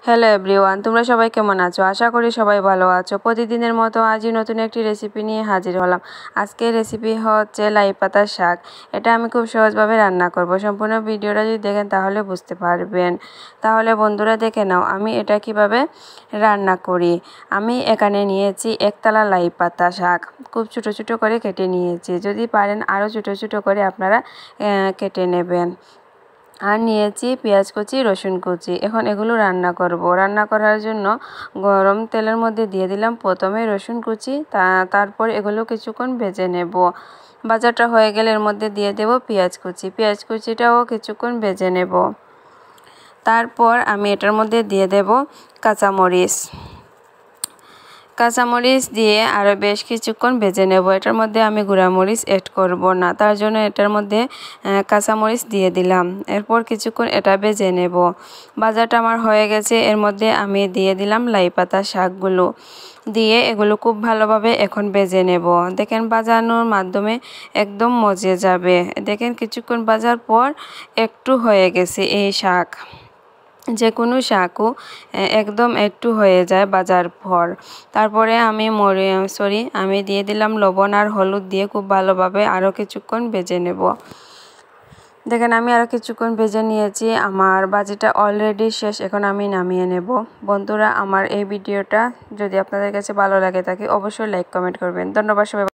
Hello everyone, তোমরা সবাই কেমন আছো? আশা করি সবাই ভালো আছো। প্রতিদিনের মতো আজই নতুন একটি রেসিপি নিয়ে হাজির হলাম। আজকের রেসিপি হচ্ছে লাই পাতার শাক। এটা আমি খুব সহজভাবে রান্না করব। সম্পূর্ণ ভিডিওটা যদি দেখেন তাহলে বুঝতে পারবেন। তাহলে বন্ধুরা দেখে নাও আমি এটা কিভাবে রান্না করি। আমি এখানে নিয়েছি একতলা লাই পাতা শাক, খুব ছোটো ছোটো করে কেটে নিয়েছি। যদি পারেন আরও ছোটো ছোটো করে আপনারা কেটে নেবেন। আর নিয়েছি পেঁয়াজ কুচি, রসুন কুচি। এখন এগুলো রান্না করব। রান্না করার জন্য গরম তেলের মধ্যে দিয়ে দিলাম প্রথমে রসুন কুচি, তারপর এগুলো কিছুক্ষণ ভেজে নেব। ভাজাটা হয়ে গেলে এর মধ্যে দিয়ে দেব পেঁয়াজ কুচি। পেঁয়াজ কুচিটাও কিছুক্ষণ ভেজে নেব। তারপর আমি এটার মধ্যে দিয়ে দেব কাঁচামরিচ। কাঁচামরিচ দিয়ে আরও বেশ কিছুক্ষণ ভেজে নেব। এটার মধ্যে আমি গুঁড়ামরিচ অ্যাড করব না, তার জন্য এটার মধ্যে কাঁচামরিচ দিয়ে দিলাম। এরপর কিছুক্ষণ এটা ভেজে নেব। ভাজাটা আমার হয়ে গেছে। এর মধ্যে আমি দিয়ে দিলাম লাই পাতা শাকগুলো, দিয়ে এগুলো খুব ভালোভাবে এখন ভেজে নেব। দেখেন ভাজানোর মাধ্যমে একদম মজে যাবে। দেখেন কিছুক্ষণ ভাজার পর একটু হয়ে গেছে এই শাক। যে কোনো শাকও একদম একটু হয়ে যায় ভাজার পর। তারপরে আমি দিয়ে দিলাম লবণ আর হলুদ দিয়ে খুব ভালোভাবে আরও কিছুক্ষণ ভেজে নেব। দেখেন আমি আরও কিছুক্ষণ ভেজে নিয়েছি। আমার ভাজিটা অলরেডি শেষ। এখন আমি নামিয়ে নেব। বন্ধুরা, আমার এই ভিডিওটা যদি আপনাদের কাছে ভালো লাগে থাকে অবশ্যই লাইক কমেন্ট করবেন। ধন্যবাদ সবাই।